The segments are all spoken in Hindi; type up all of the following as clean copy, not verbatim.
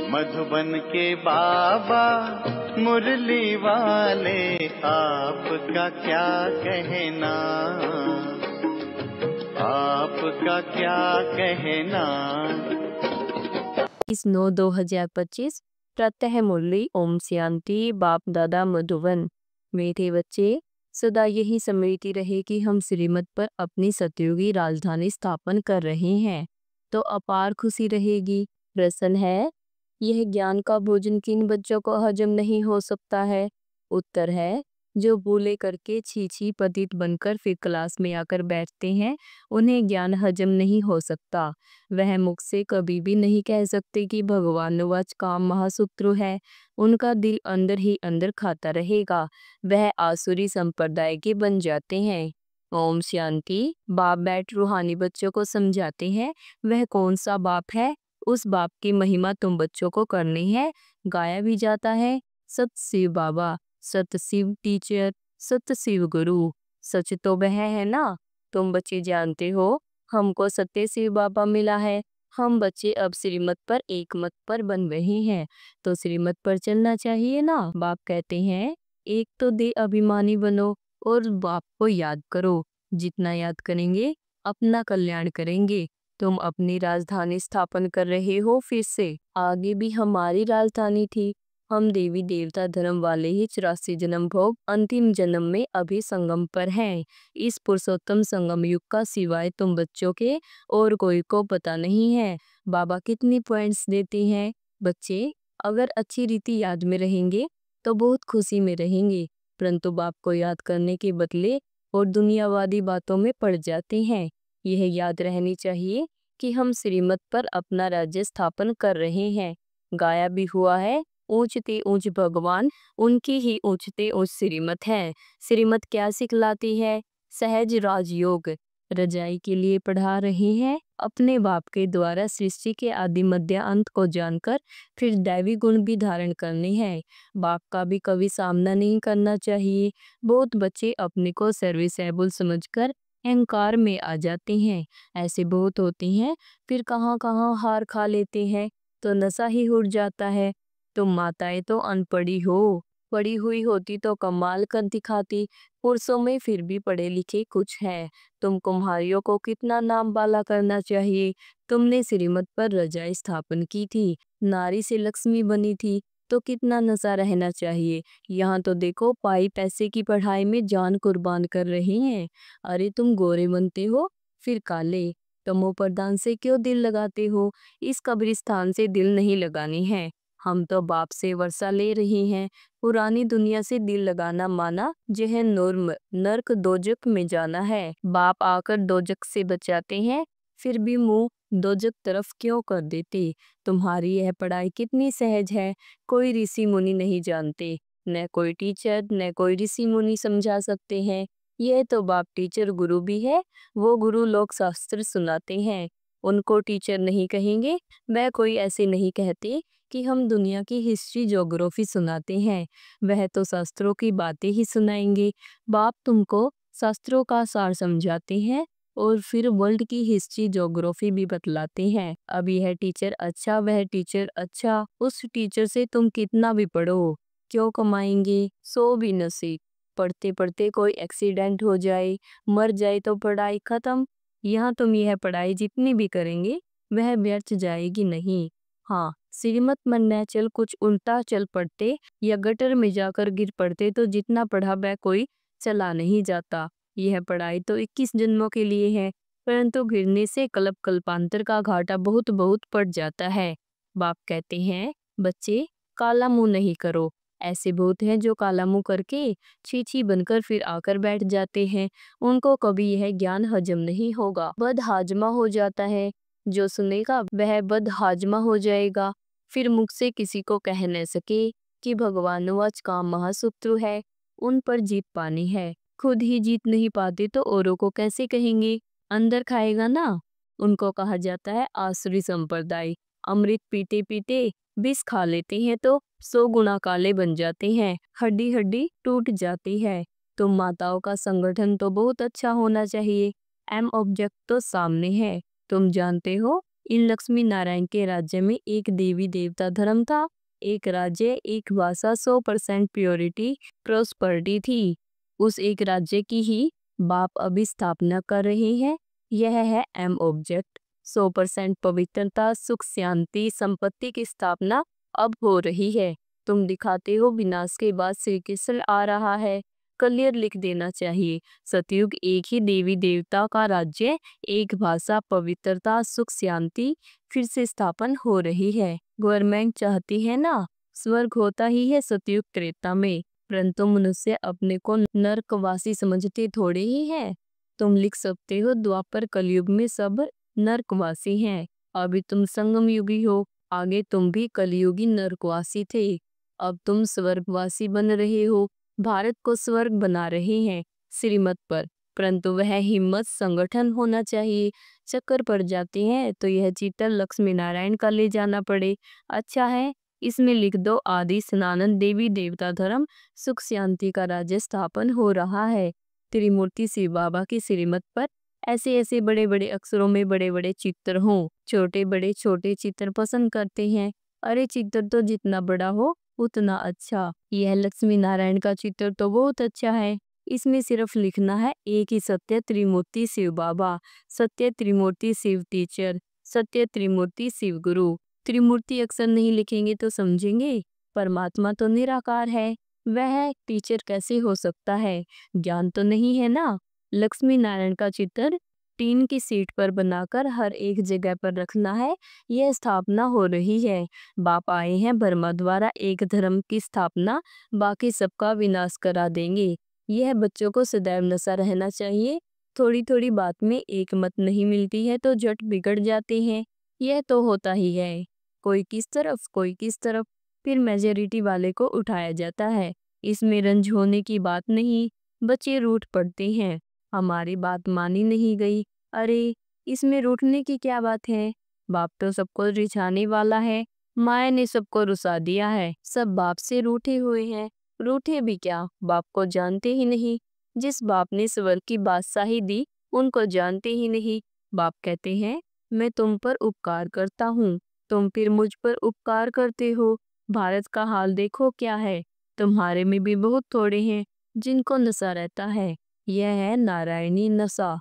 मधुबन के बाबा मुरली वाले, आपका क्या कहना, आपका क्या कहना। 9/2025 प्रातः मुरली। ओम शांति। बाप दादा मधुबन। मेरे बच्चे, सदा यही स्मृति रहे कि हम श्रीमत पर अपनी सतयुगी राजधानी स्थापन कर रहे हैं, तो अपार खुशी रहेगी। प्रश्न है, यह ज्ञान का भोजन किन बच्चों को हजम नहीं हो सकता है? उत्तर है, जो भूले करके छी पतित बनकर फिर क्लास में आकर बैठते हैं, उन्हें ज्ञान हजम नहीं हो सकता। वह मुख से कभी भी नहीं कह सकते कि भगवानुवाच काम महासूत्र है। उनका दिल अंदर ही अंदर खाता रहेगा। वह आसुरी संप्रदाय के बन जाते हैं। ओम शांति। बाप बैठ रूहानी बच्चों को समझाते हैं, वह कौन सा बाप है, उस बाप की महिमा तुम बच्चों को करनी है। गाया भी जाता है, सत शिव बाबा, सत शिव टीचर, सत शिव गुरु। सच तो वह है ना, तुम बच्चे जानते हो, हमको सत्य शिव बाबा मिला है। हम बच्चे अब श्रीमत पर एक मत पर बन रहे हैं, तो श्रीमत पर चलना चाहिए ना। बाप कहते हैं, एक तो दे अभिमानी बनो और बाप को याद करो। जितना याद करेंगे अपना कल्याण करेंगे। तुम अपनी राजधानी स्थापन कर रहे हो फिर से। आगे भी हमारी राजधानी थी। हम देवी देवता धर्म वाले ही 84 जन्म भोग अंतिम जन्म में अभी संगम पर हैं। इस पुरुषोत्तम संगम युग का सिवाय तुम बच्चों के और कोई को पता नहीं है। बाबा कितनी पॉइंट्स देते हैं। बच्चे अगर अच्छी रीति याद में रहेंगे तो बहुत खुशी में रहेंगे, परंतु बाप को याद करने के बदले और दुनियावादी बातों में पड़ जाते हैं। यह याद रहनी चाहिए कि हम श्रीमत पर अपना राज्य स्थापन कर रहे हैं। गाया भी हुआ है, ऊंचते ऊंच भगवान, उनकी ही ऊंचते ऊंच श्रीमत है। श्रीमत क्या सिखलाती है? सहज राजयोग। रजाई के लिए पढ़ा रहे हैं, अपने बाप के द्वारा सृष्टि के आदि मध्य अंत को जानकर फिर दैवी गुण भी धारण करने हैं। बाप का भी कभी सामना नहीं करना चाहिए। बहुत बच्चे अपने को सर्विसेबल समझकर अहंकार में आ जाते हैं। ऐसे बहुत होते हैं, फिर कहाँ कहाँ हार खा लेते हैं, तो नशा ही उड़ जाता है। तुम माताएं तो अनपढ़ी हो, पढ़ी हुई होती तो कमाल कर दिखाती। पुरुषों में फिर भी पढ़े लिखे कुछ है। तुम कुम्हारियों को कितना नाम बाला करना चाहिए। तुमने श्रीमत पर रजाई स्थापन की थी, नारी से लक्ष्मी बनी थी, तो कितना नशा रहना चाहिए। यहाँ तो देखो पाई पैसे की पढ़ाई में जान कुर्बान कर रहे हैं। अरे तुम गोरे बनते हो फिर काले, तमो प्रधान से क्यों दिल लगाते हो? इस कब्रिस्तान से दिल नहीं लगाने हैं। हम तो बाप से वर्षा ले रही हैं। पुरानी दुनिया से दिल लगाना माना जहन नोर्म नर्क दोजक में जाना है। बाप आकर दोजक से बचाते हैं, फिर भी मुंह दोजक तरफ क्यों कर देते? तुम्हारी यह पढ़ाई कितनी सहज है, कोई ऋषि मुनि नहीं जानते। न कोई टीचर न कोई ऋषि मुनि समझा सकते हैं। यह तो बाप टीचर गुरु भी है। वो गुरु लोग शास्त्र सुनाते हैं, उनको टीचर नहीं कहेंगे। वह कोई ऐसे नहीं कहते कि हम दुनिया की हिस्ट्री ज्योग्राफी सुनाते हैं। वह तो शास्त्रों की बातें ही सुनाएंगे। बाप तुमको शास्त्रों का सार समझाते हैं और फिर वर्ल्ड की हिस्ट्री ज्योग्राफी भी बतलाते हैं। अब यह टीचर अच्छा, वह टीचर अच्छा, उस टीचर से तुम कितना भी पढ़ो क्यों कमाएंगे? सो भी नसीब। पढ़ते पढ़ते कोई एक्सीडेंट हो जाए, मर जाए तो पढ़ाई खत्म। यहाँ तुम यह पढ़ाई जितनी भी करेंगे वह व्यर्थ जाएगी नहीं। हाँ, श्रीमत मन चल कुछ उल्टा चल पड़ते या गटर में जाकर गिर पड़ते तो जितना पढ़ा वह कोई चला नहीं जाता। यह पढ़ाई तो 21 जन्मों के लिए है, परंतु गिरने से कल्प कल्पांतर का घाटा बहुत बहुत पड़ जाता है। बाप कहते हैं, बच्चे काला मुंह नहीं करो। ऐसे बहुत हैं जो काला मुंह करके छी बनकर फिर आकर बैठ जाते हैं। उनको कभी यह ज्ञान हजम नहीं होगा, बद हाजमा हो जाता है। जो सुनेगा वह बद हाजमा हो जाएगा। फिर मुख से किसी को कह न सके कि भगवानुवाच काम महासूत्र है, उन पर जीत पानी है। खुद ही जीत नहीं पाते तो औरों को कैसे कहेंगे? अंदर खाएगा ना। उनको कहा जाता है आसुरी संप्रदाय। अमृत पीते पीते विष खा लेते हैं तो 100 गुना काले बन जाते हैं, हड्डी हड्डी टूट जाती है। तो माताओं का संगठन तो बहुत अच्छा होना चाहिए। एम ऑब्जेक्ट तो सामने है, तुम जानते हो। इन लक्ष्मी नारायण के राज्य में एक देवी देवता धर्म था, एक राज्य, एक भाषा, 100% प्योरिटी, प्रोस्पर्टी थी। उस एक राज्य की ही बाप अभी स्थापना कर रहे हैं। यह है एम ऑब्जेक्ट। 100% पवित्रता, सुख, शांति, संपत्ति की स्थापना अब हो रही है। तुम दिखाते हो विनाश के बाद श्री कृष्ण आ रहा है। क्लियर लिख देना चाहिए। सतयुग एक ही देवी देवता का राज्य, एक भाषा, पवित्रता, सुख, शांति फिर से स्थापन हो रही है। गवर्नमेंट चाहती है ना, स्वर्ग होता ही है सतयुग त्रेता में, परंतु मनुष्य अपने को नरकवासी समझते थोड़े ही है। तुम लिख सकते हो द्वापर कलयुग में सब नरकवासी हैं। अभी तुम संगम युगी हो, आगे तुम भी कलयुगी नरकवासी थे। अब तुम स्वर्गवासी बन रहे हो, भारत को स्वर्ग बना रहे हैं श्रीमत पर, परंतु वह हिम्मत संगठन होना चाहिए। चक्कर पड़ जाते हैं तो यह चित्र लक्ष्मी नारायण का ले जाना पड़े। अच्छा है, इसमें लिख दो आदि सनातन देवी देवता धर्म, सुख शांति का राज्य स्थापन हो रहा है। त्रिमूर्ति शिव बाबा की श्रीमत पर ऐसे ऐसे बड़े बड़े अक्षरों में बड़े बड़े चित्र हों। छोटे बड़े छोटे चित्र पसंद करते हैं। अरे चित्र तो जितना बड़ा हो उतना अच्छा। यह लक्ष्मी नारायण का चित्र तो बहुत अच्छा है। इसमें सिर्फ लिखना है एक ही सत्य त्रिमूर्ति शिव बाबा, सत्य त्रिमूर्ति शिव टीचर, सत्य त्रिमूर्ति शिव गुरु। त्रिमूर्ति अक्षर नहीं लिखेंगे तो समझेंगे परमात्मा तो निराकार है, वह टीचर कैसे हो सकता है? ज्ञान तो नहीं है ना। लक्ष्मी नारायण का चित्र टीन की सीट पर बनाकर हर एक जगह पर रखना है। यह स्थापना हो रही है। बाप आए हैं ब्रह्मा द्वारा एक धर्म की स्थापना, बाकी सबका विनाश करा देंगे। यह बच्चों को सदैव नशा रहना चाहिए। थोड़ी थोड़ी बात में एक मत नहीं मिलती है तो झट बिगड़ जाते हैं। यह तो होता ही है, कोई किस तरफ कोई किस तरफ, फिर मेजॉरिटी वाले को उठाया जाता है। इसमें रंज होने की बात नहीं, बच्चे रूठ पड़ते हैं, हमारी बात मानी नहीं गई। अरे इसमें रूठने की क्या बात है? बाप तो सबको रिझाने वाला है। माया ने सबको रुसा दिया है, सब बाप से रूठे हुए हैं। रूठे भी क्या, बाप को जानते ही नहीं। जिस बाप ने स्वर्ग की बादशाही दी उनको जानते ही नहीं। बाप कहते हैं मैं तुम पर उपकार करता हूँ, तुम फिर मुझ पर उपकार करते हो। भारत का हाल देखो क्या है। तुम्हारे में भी बहुत थोड़े हैं जिनको नशा रहता है। यह है नारायणी नशा।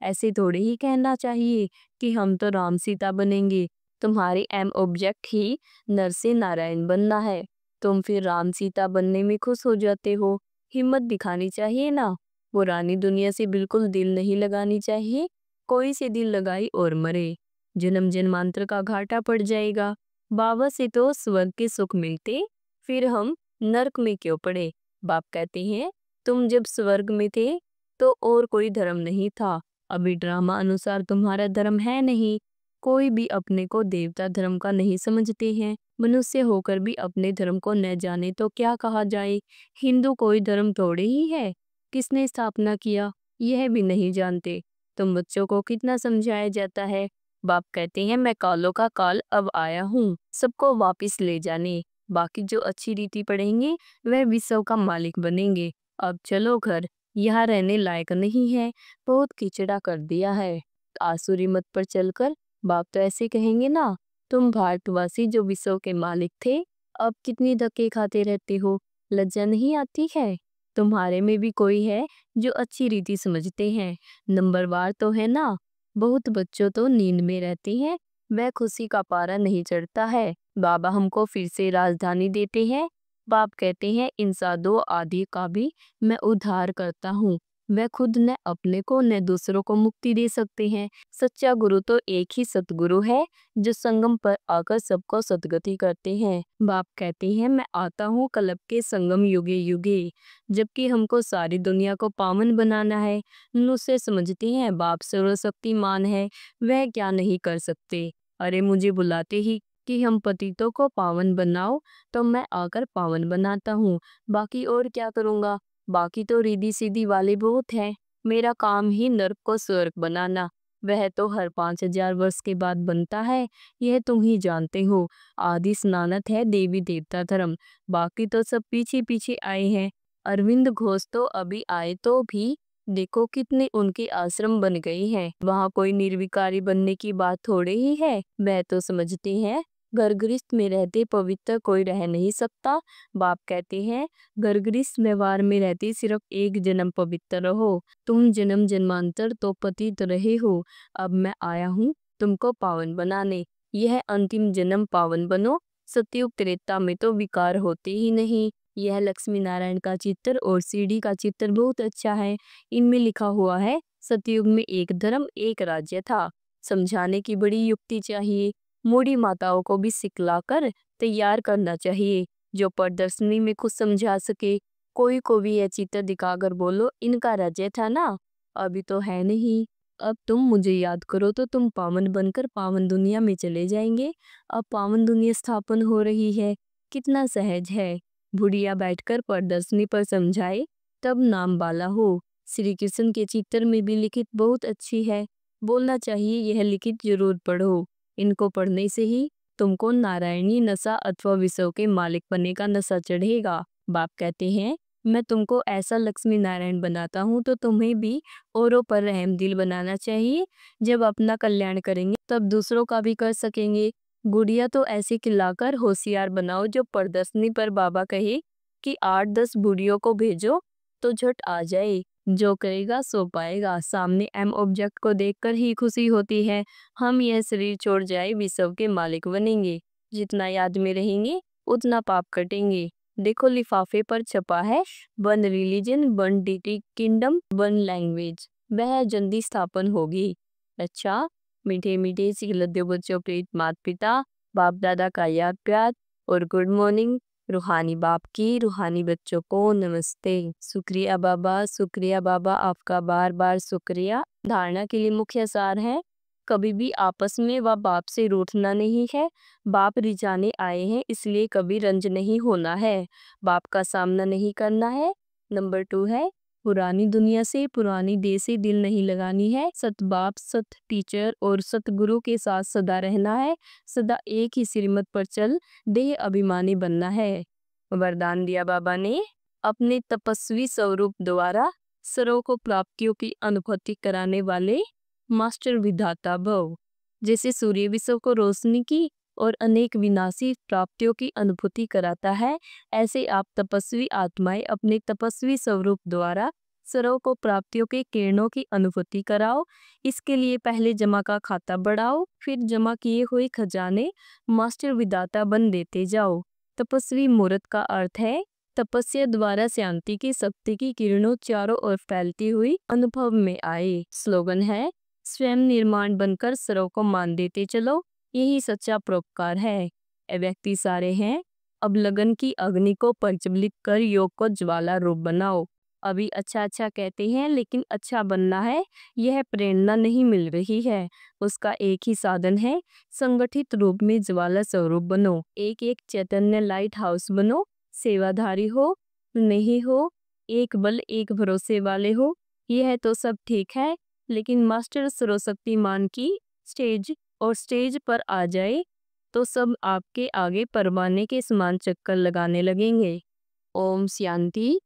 ऐसे थोड़े ही कहना चाहिए कि हम तो राम सीता बनेंगे। तुम्हारी एम ऑब्जेक्ट ही नर से नारायण बनना है। तुम फिर राम सीता बनने में खुश हो जाते हो। हिम्मत दिखानी चाहिए ना। पुरानी दुनिया से बिल्कुल दिल नहीं लगानी चाहिए। कोई से दिल लगाई और मरे, जन्म जन्मांतर का घाटा पड़ जाएगा। बाबा से तो स्वर्ग के सुख मिलते, फिर हम नरक में क्यों पड़े? बाप कहते हैं तुम जब स्वर्ग में थे तो और कोई धर्म नहीं था। अभी ड्रामा अनुसार तुम्हारा धर्म है नहीं। कोई भी अपने को देवता धर्म का नहीं समझते हैं। मनुष्य होकर भी अपने धर्म को न जाने तो क्या कहा जाए। हिंदू कोई धर्म थोड़े ही है, किसने स्थापना किया यह भी नहीं जानते। तुम बच्चों को कितना समझाया जाता है। बाप कहते हैं मैं कालों का काल अब आया हूँ, सबको वापिस ले जाने। बाकी जो अच्छी रीति पढ़ेंगे वह विश्व का मालिक बनेंगे। अब चलो घर, यहाँ रहने लायक नहीं है, बहुत कीचड़ा कर दिया है। आसुरी मत पर चलकर बाप तो ऐसे कहेंगे ना, तुम भारतवासी जो विश्व के मालिक थे अब कितनी धक्के खाते रहते हो, लज्जा नहीं आती है? तुम्हारे में भी कोई है जो अच्छी रीति समझते हैं, नंबरवार तो है ना। बहुत बच्चों तो नींद में रहते हैं, वह खुशी का पारा नहीं चढ़ता है। बाबा हमको फिर से राजधानी देते हैं। बाप कहते हैं इन साधुओं आदि का भी मैं उद्धार करता हूँ। वह खुद न अपने को न दूसरों को मुक्ति दे सकते हैं। सच्चा गुरु तो एक ही सतगुरु है जो संगम पर आकर सबको सदगति करते हैं। बाप कहते हैं मैं आता हूँ कलप के संगम युगे युगे, जबकि हमको सारी दुनिया को पावन बनाना है। मनुष्य समझते हैं बाप सर्वशक्तिमान है, वह क्या नहीं कर सकते। अरे मुझे बुलाते ही कि हम पतितों को पावन बनाओ तो मैं आकर पावन बनाता हूँ, बाकी और क्या करूँगा। बाकी तो रिद्धि सिद्धि वाले बहुत हैं, मेरा काम ही नर्क को स्वर्ग बनाना, वह तो हर 5000 वर्ष के बाद बनता है, यह तुम ही जानते हो। आदि स्नानत है देवी देवता धर्म, बाकी तो सब पीछे पीछे आए हैं। अरविंद घोष तो अभी आए तो भी देखो कितने उनके आश्रम बन गए हैं। वहाँ कोई निर्विकारी बनने की बात थोड़े ही है। वह तो समझते हैं घर गृहस्थ में रहते पवित्र कोई रह नहीं सकता। बाप कहते हैं घर गृहस्थ व्यवहार में रहते सिर्फ एक जन्म पवित्र रहो। तुम जन्म जन्मांतर तो पतित रहे हो, अब मैं आया हूँ तुमको पावन बनाने। यह अंतिम जन्म पावन बनो। सतयुग त्रेता में तो विकार होते ही नहीं। यह लक्ष्मी नारायण का चित्र और सीढ़ी का चित्र बहुत अच्छा है। इनमें लिखा हुआ है सतयुग में एक धर्म एक राज्य था। समझाने की बड़ी युक्ति चाहिए। मूढ़ी माताओं को भी सिखलाकर तैयार करना चाहिए जो प्रदर्शनी में कुछ समझा सके। कोई को भी यह चित्र दिखाकर बोलो इनका राज्य था ना, अभी तो है नहीं। अब तुम मुझे याद करो तो तुम पावन बनकर पावन दुनिया में चले जाएंगे। अब पावन दुनिया स्थापन हो रही है, कितना सहज है। बुढ़िया बैठकर प्रदर्शनी पर समझाए तब नाम बाला हो। श्री कृष्ण के चित्र में भी लिखित बहुत अच्छी है। बोलना चाहिए यह लिखित जरूर पढ़ो। इनको पढ़ने से ही तुमको नारायणी नशा अथवा विषयों के मालिक बनने का नशा चढ़ेगा। बाप कहते हैं मैं तुमको ऐसा लक्ष्मी नारायण बनाता हूँ तो तुम्हें भी औरों पर रहम दिल बनाना चाहिए। जब अपना कल्याण करेंगे तब दूसरों का भी कर सकेंगे। गुड़िया तो ऐसे खिलाकर होशियार बनाओ जो प्रदर्शनी पर बाबा कहे कि 8-10 बुढ़ियों को भेजो तो झट आ जाए। जो करेगा सो पाएगा। सामने एम ऑब्जेक्ट को देखकर ही खुशी होती है। हम यह शरीर छोड़ जाए विश्व के मालिक बनेंगे। जितना याद में रहेंगे उतना पाप कटेंगे। देखो लिफाफे पर छपा है 1 रिलीजन 1 डिटी किंगडम 1 लैंग्वेज। वह जल्दी स्थापन होगी। अच्छा, मीठे मीठे सिखलते बच्चों प्रीत माता पिता बाप दादा का याद प्यार और गुड मॉर्निंग। रूहानी बाप की रूहानी बच्चों को नमस्ते। शुक्रिया बाबा, आपका बार बार शुक्रिया। धारणा के लिए मुख्य सार है कभी भी आपस में व बाप से रूठना नहीं है। बाप रिझाने आए हैं इसलिए कभी रंज नहीं होना है। बाप का सामना नहीं करना है। नंबर 2 है पुरानी दुनिया से पुरानी देह से दिल नहीं लगानी है। सत बाप सत टीचर और सतगुरु के साथ सदा रहना है। सदा एक ही श्रीमत पर चल देह अभिमानी बनना है। वरदान दिया बाबा ने अपने तपस्वी स्वरूप द्वारा सर्वों को प्राप्तियों की अनुभूति कराने वाले मास्टर विधाता भव। जैसे सूर्य विश्व को रोशनी की और अनेक विनाशी प्राप्तियों की अनुभूति कराता है, ऐसे आप तपस्वी आत्माएं अपने तपस्वी स्वरूप द्वारा सर्वों को प्राप्तियों के किरणों की अनुभूति कराओ। इसके लिए पहले जमा का खाता बढ़ाओ, फिर जमा किए हुए खजाने मास्टर विधाता बन देते जाओ। तपस्वी मूर्त का अर्थ है तपस्या द्वारा शांति की शक्ति की किरणों चारों ओर फैलती हुई अनुभव में आए। स्लोगन है स्वयं निर्माण बनकर सर्वों को मान देते चलो, यही सच्चा परोपकार है। ए व्यक्ति सारे हैं, अब लगन की अग्नि को प्रज्वलित कर योग को ज्वाला रूप बनाओ। अभी अच्छा अच्छा कहते हैं लेकिन अच्छा बनना है, यह प्रेरणा नहीं मिल रही है। उसका एक ही साधन है, संगठित रूप में ज्वाला स्वरूप बनो। एक एक चैतन्य लाइट हाउस बनो। सेवाधारी हो नहीं हो, एक बल एक भरोसे वाले हो, यह तो सब ठीक है, लेकिन मास्टर सर्वशक्तिमान की स्टेज पर आ जाए तो सब आपके आगे परवाने के समान चक्कर लगाने लगेंगे। ओम शांति।